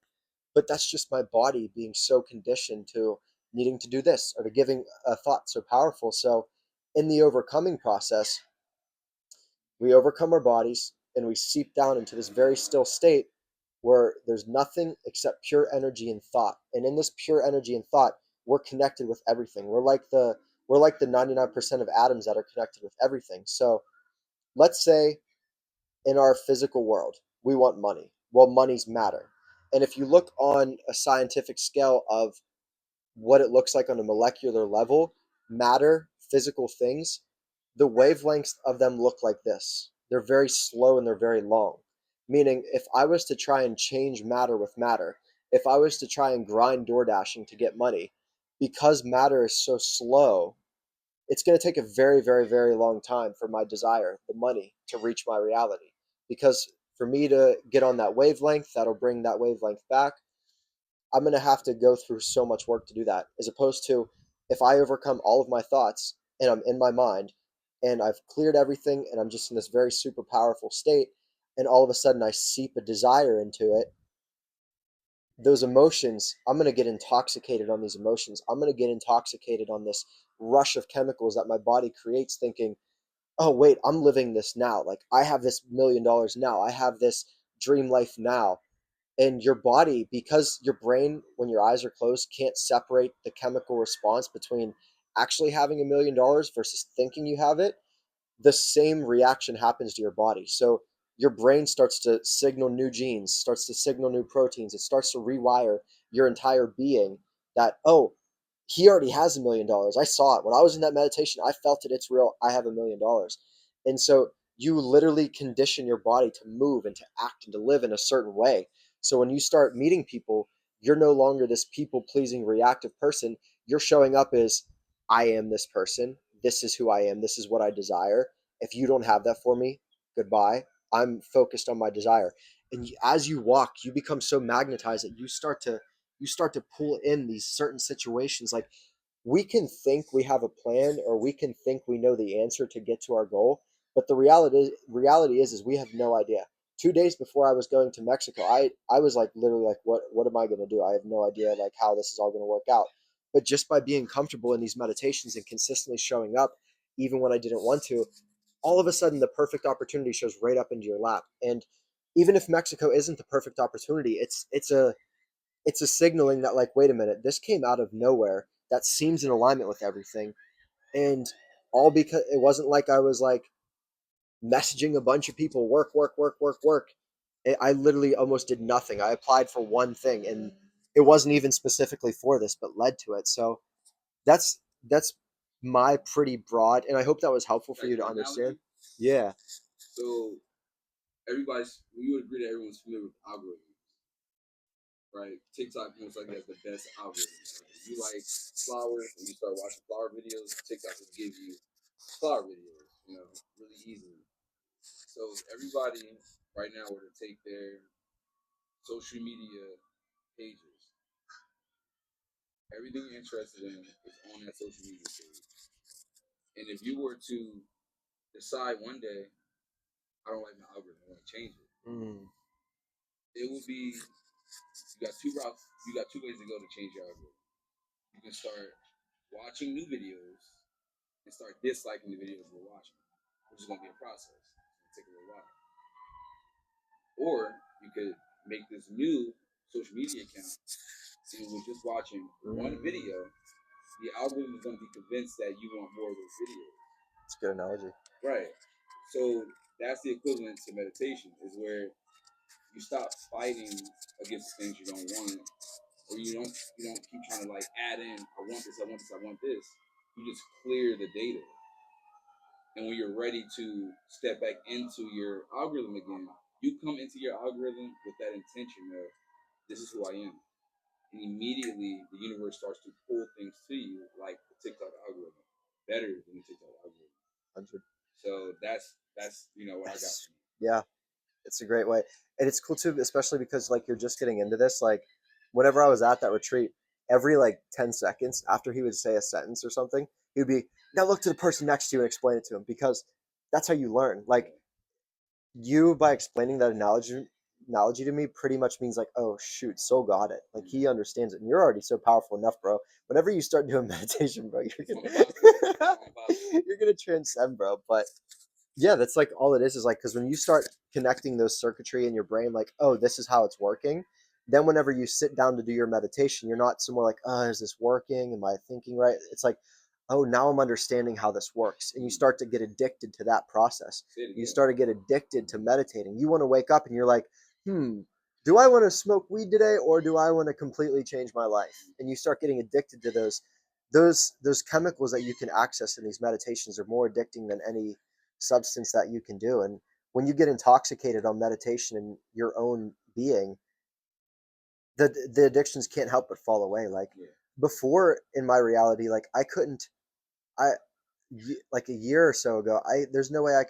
But that's just my body being so conditioned to needing to do this or to giving a thought so powerful. So in the overcoming process, we overcome our bodies and we seep down into this very still state where there's nothing except pure energy and thought. And in this pure energy and thought, we're connected with everything. We're like the 99% of atoms that are connected with everything. So let's say in our physical world, we want money. Well, money's matter. And if you look on a scientific scale of what it looks like on a molecular level, matter, physical things, the wavelengths of them look like this. They're very slow and they're very long. Meaning, if I was to try and change matter with matter, if I was to try and grind door dashing to get money, because matter is so slow, it's going to take a very, very, very long time for my desire, the money, to reach my reality. Because for me to get on that wavelength, that'll bring that wavelength back. I'm going to have to go through so much work to do that, as opposed to if I overcome all of my thoughts and I'm in my mind and I've cleared everything and I'm just in this very super powerful state, and all of a sudden I seep a desire into it. Those emotions, I'm going to get intoxicated on these emotions. I'm going to get intoxicated on this rush of chemicals that my body creates, thinking, oh, wait, I'm living this now. Like, I have this $1,000,000 now. I have this dream life now. And your body, because your brain, when your eyes are closed, can't separate the chemical response between actually having $1,000,000 versus thinking you have it, the same reaction happens to your body. So your brain starts to signal new genes, starts to signal new proteins. It starts to rewire your entire being that, oh, he already has $1,000,000. I saw it. When I was in that meditation, I felt it. It's real. I have $1,000,000. And so you literally condition your body to move and to act and to live in a certain way. So when you start meeting people, you're no longer this people pleasing reactive person. You're showing up as, I am this person. This is who I am. This is what I desire. If you don't have that for me, goodbye. I'm focused on my desire. And as you walk, you become so magnetized that you start to pull in these certain situations. Like, we can think we have a plan, or we can think we know the answer to get to our goal, but the reality is we have no idea. 2 days before I was going to Mexico, I was like, literally, like, what am I going to do? I have no idea, like, how this is all going to work out. But just by being comfortable in these meditations and consistently showing up even when I didn't want to, all of a sudden the perfect opportunity shows right up into your lap. And even if Mexico isn't the perfect opportunity, it's a signaling that, like, wait a minute, this came out of nowhere, that seems in alignment with everything. And all because it wasn't like I was like messaging a bunch of people, work, work, work, work, work. I literally almost did nothing. I applied for one thing, and it wasn't even specifically for this, but led to it. So that's my pretty broad, and I hope that was helpful for Like you to your understand. analogy. Yeah. So you would agree that everyone's familiar with algorithms, right? TikTok most likely has the best algorithm. If you like flowers and you start watching flower videos, TikTok will give you flower videos, really easily. So if everybody right now were to take their social media pages, everything you're interested in is on that social media page. And if you were to decide one day, I don't like my algorithm, I want to change it, Mm. it would be, you got two routes, you got two ways to go to change your algorithm. You can start watching new videos and start disliking the videos we're watching, which is going to be a process. It's going to take a little while. Or you could make this new social media account, and with just watching one video, the algorithm is going to be convinced that you want more of those videos. It's a good analogy. Right. So that's the equivalent to meditation, is where you stop fighting against things you don't want, or you don't keep trying to, like, add in, I want this, I want this, I want this. You just clear the data. And when you're ready to step back into your algorithm again, you come into your algorithm with that intention of, this is who I am. And immediately the universe starts to pull things to you, like the TikTok algorithm, better than the TikTok algorithm. 100. So that's what I got from you. Yeah, it's a great way. And it's cool too, especially because, like, you're just getting into this. Like, whenever I was at that retreat, every like 10 seconds after he would say a sentence or something, he would be, now look to the person next to you and explain it to him, because that's how you learn. Like, you, by explaining that analogy to me, pretty much means like, oh shoot, Soul got it. Like, he understands it, and you're already so powerful enough, bro. Whenever you start doing meditation, bro, It's on the process. It's on the process. you're gonna transcend, bro. But Yeah, that's like all it is like because when you start connecting those circuitry in your brain, like, oh, this is how it's working, then whenever you sit down to do your meditation, you're not somewhere like, oh, is this working? Am I thinking right? It's like, oh, now I'm understanding how this works. And you Mm. start to get addicted to that process. Say it You again. start to get addicted to meditating. You want to wake up and you're like, do I want to smoke weed today or do I want to completely change my life? And you start getting addicted to those chemicals that you can access in these meditations are more addicting than any substance that you can do. And when you get intoxicated on meditation and your own being, the addictions can't help but fall away. Like Yeah. before in my reality, like I like a year or so ago, there's no way I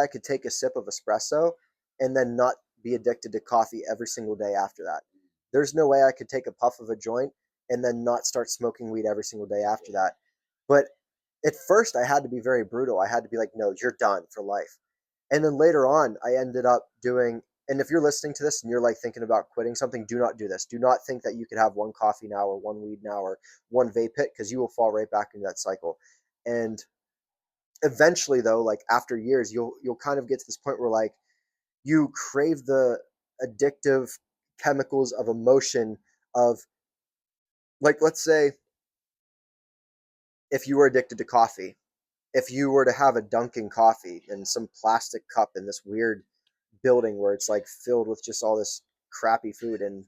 could take a sip of espresso and then not be addicted to coffee every single day after that. There's no way I could take a puff of a joint and then not start smoking weed every single day after that. But at first, I had to be very brutal. I had to be like, no, you're done for life. And then later on, I ended up doing, and if you're listening to this and you're like thinking about quitting something, do not do this. Do not think that you could have one coffee now or one weed now or one vape hit because you will fall right back into that cycle. And eventually though, like after years, you'll kind of get to this point where like you crave the addictive chemicals of emotion of, like, let's say if you were addicted to coffee, if you were to have a Dunkin' coffee in some plastic cup in this weird building where it's like filled with just all this crappy food, and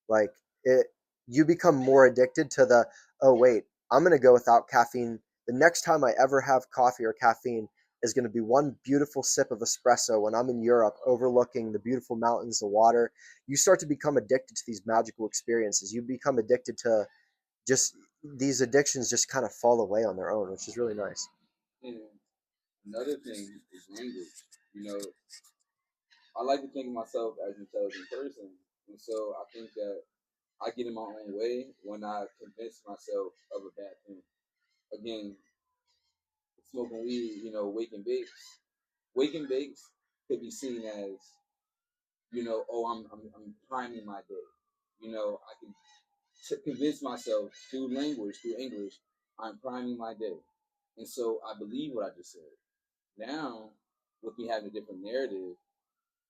like it, you become more addicted to the, oh wait, I'm going to go without caffeine. The next time I ever have coffee or caffeine is going to be one beautiful sip of espresso when I'm in Europe overlooking the beautiful mountains, the water. You start to become addicted to these magical experiences. You become addicted to just these addictions just kind of fall away on their own, which is really nice. And another thing is language. You know, I like to think of myself as an intelligent person, and so I think that I get in my own way when I convince myself of a bad thing. Again, smoking weed, wake and bakes. Wake and bakes could be seen as, oh, I'm priming my day. I can convince myself through language, through English, I'm priming my day. And so I believe what I just said. Now, with me having a different narrative,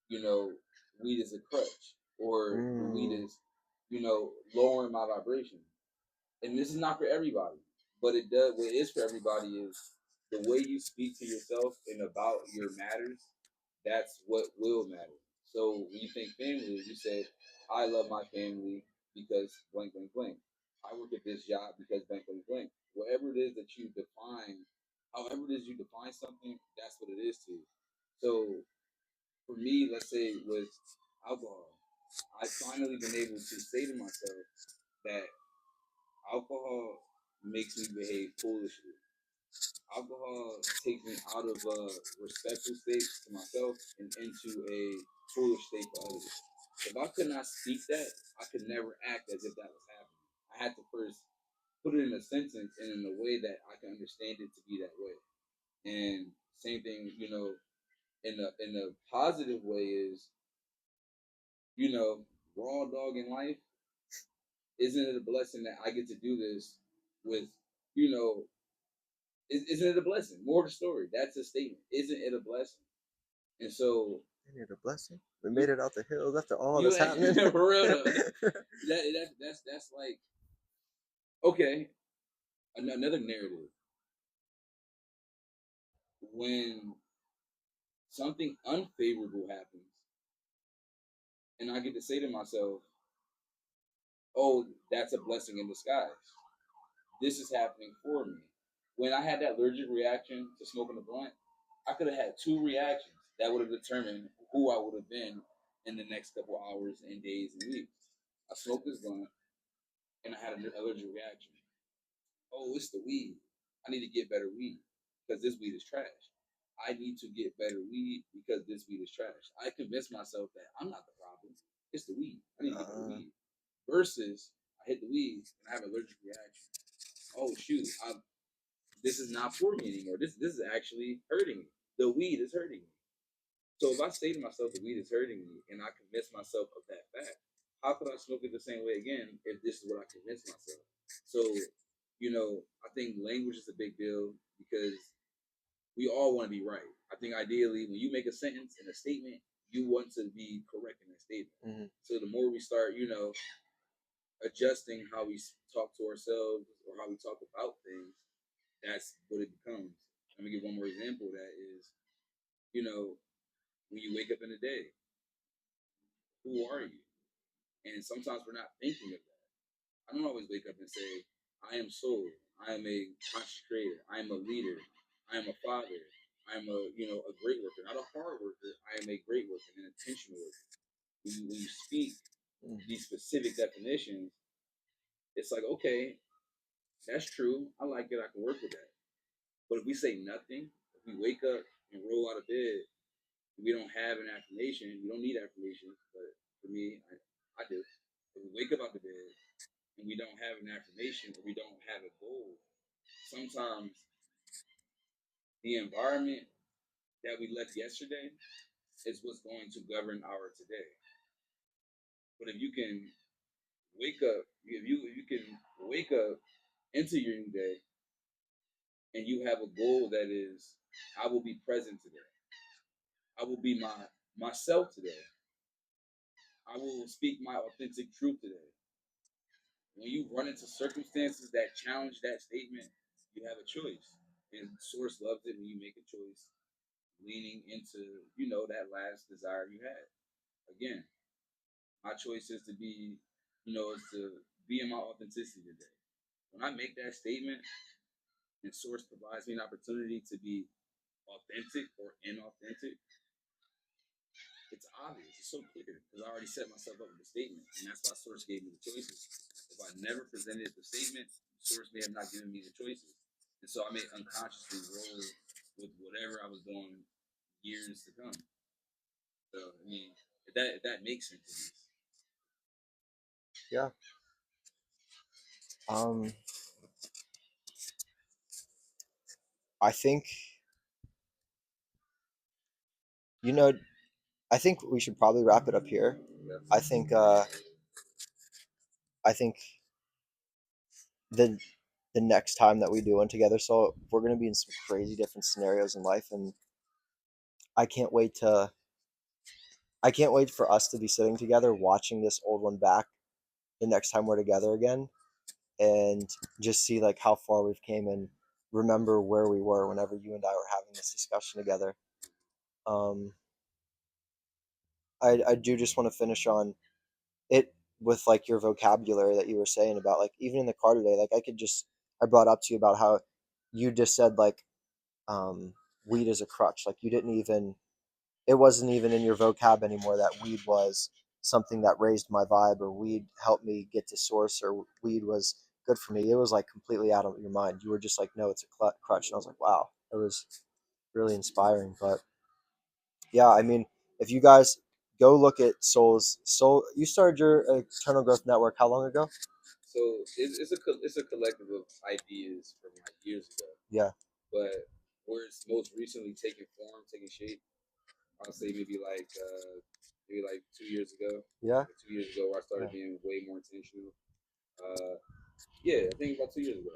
you know, weed is a crutch, or the weed Mm. is, lowering my vibration. And this is not for everybody, but it does. What it is for everybody is the way you speak to yourself and about your matters. That's what will matter. So when you think family, you say, "I love my family because blank blank blank. I work at this job because blank blank blank." Whatever it is that you define, however it is you define something, that's what it is to you. So for me, let's say with alcohol, I've finally been able to say to myself that alcohol makes me behave foolishly. Alcohol takes me out of a respectful state to myself and into a foolish state for others. If I could not speak that, I could never act as if that was happening. I had to first put it in a sentence and in a way that I can understand it to be that way. And same thing, in a positive way is, you know, raw dog in life, isn't it a blessing that I get to do this with, you know, isn't it a blessing? More of the story. That's a statement. Isn't it a blessing? And so Isn't it a blessing? We you made it out the hills after all you that's happening. for real though. That's like, okay. Another narrative, when something unfavorable happens, and I get to say to myself, "Oh, that's a blessing in disguise. This is happening for me." When I had that allergic reaction to smoking a blunt, I could have had two reactions that would have determined who I would have been in the next couple hours and days and weeks. I smoked this blunt and I had an allergic reaction. Oh, it's the weed. I need to get better weed because this weed is trash. I need to get better weed because this weed is trash. I convinced myself that I'm not the problem. It's the weed. I need to get better uh, weed. Versus I hit the weed and I have an allergic reaction. Oh shoot, this is not for me anymore. This is actually hurting me. The weed is hurting me. So if I say to myself the weed is hurting me and I convince myself of that fact, how could I smoke it the same way again if this is what I convince myself? So, I think language is a big deal because we all want to be right. I think ideally, when you make a sentence and a statement, you want to be correct in that statement. Mm-hmm. So the more we start, adjusting how we talk to ourselves or how we talk about things, that's what it becomes. Let me give one more example. That is, when you wake up in the day, who are you? And sometimes we're not thinking of that. I don't always wake up and say, I am soul. I am a conscious creator. I am a leader. I am a father. I am a great worker, not a hard worker. I am a great worker, an intentional worker. When you speak these specific definitions, it's like, okay, that's true. I like it. I can work with that. But if we say nothing, if we wake up and roll out of bed, we don't have an affirmation. We don't need affirmation, but for me, I do. If we wake up out the bed and we don't have an affirmation or we don't have a goal, sometimes the environment that we left yesterday is what's going to govern our today. But if you can wake up, if you can wake up into your new day and you have a goal that is, I will be present today. I will be myself today. I will speak my authentic truth today. When you run into circumstances that challenge that statement, you have a choice. And Source loves it when you make a choice, leaning into, that last desire you had. Again, my choice is to be, is to be in my authenticity today. When I make that statement and Source provides me an opportunity to be authentic or inauthentic, it's obvious. It's so clear because I already set myself up with the statement, and that's why Source gave me the choices. If I never presented the statement, Source may have not given me the choices, and so I may unconsciously roll with whatever I was doing years to come. So I mean, if that makes sense. Yeah. I think you know. I think we should probably wrap it up here. Yeah. I think. I think the the next time that we do one together, so we're gonna be in some crazy different scenarios in life, and I can't wait to. I can't wait for us to be sitting together watching this old one back the next time we're together again, and just see like how far we've came and remember where we were whenever you and I were having this discussion together. Um, I do just want to finish on it with like your vocabulary that you were saying about like even in the car today, like I brought up to you about how you just said like weed is a crutch. Like you didn't even it wasn't even in your vocab anymore that weed was something that raised my vibe or weed helped me get to source or weed was good for me. It was like completely out of your mind. You were just like, no, it's a crutch. And I was like, wow, it was really inspiring. But yeah, I mean, if you guys go look at Soul, you started your Eternal Growth Network how long ago? So it's a collective of ideas from like years ago, Yeah, but where it's most recently taking form, taking shape, I'll say maybe like 2 years ago. yeah, 2 years ago, where I yeah. started being way more intentional. Yeah, I think about 2 years ago.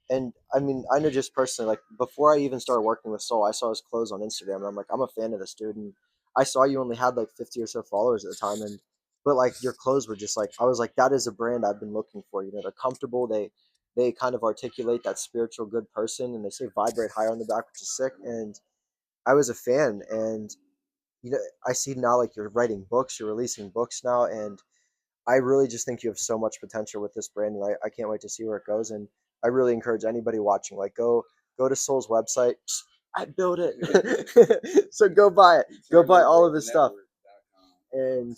And I mean, I know just personally, like before I even started working with Soul, I saw his clothes on Instagram, and I'm like, I'm a fan of this dude. And I saw you only had like 50 or so followers at the time, and but like your clothes were just like I was like, that is a brand I've been looking for. You know, they're comfortable. They kind of articulate that spiritual good person, and they say vibrate higher on the back, which is sick. And I was a fan, and you know, I see now like you're writing books, you're releasing books now, and I really just think you have so much potential with this brand, and I can't wait to see where it goes. And I really encourage anybody watching, like go to Soul's website. I built it, so go buy it. Go buy all of his stuff, and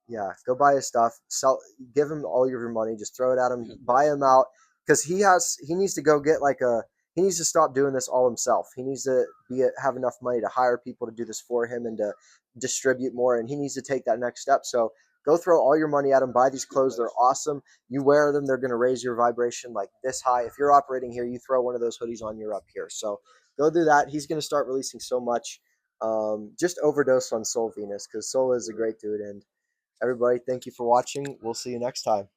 yeah, go buy his stuff. Sell, give him all your money. Just throw it at him. Buy him out because he needs to go get like a. He needs to stop doing this all himself. He needs to have enough money to hire people to do this for him and to distribute more. And he needs to take that next step. So go throw all your money at him. Buy these clothes. They're awesome. You wear them. They're going to raise your vibration like this high. If you're operating here, you throw one of those hoodies on. You're up here. So go do that. He's going to start releasing so much. Just overdose on Soul Venus because Soul is a great dude and everybody, thank you for watching. We'll see you next time.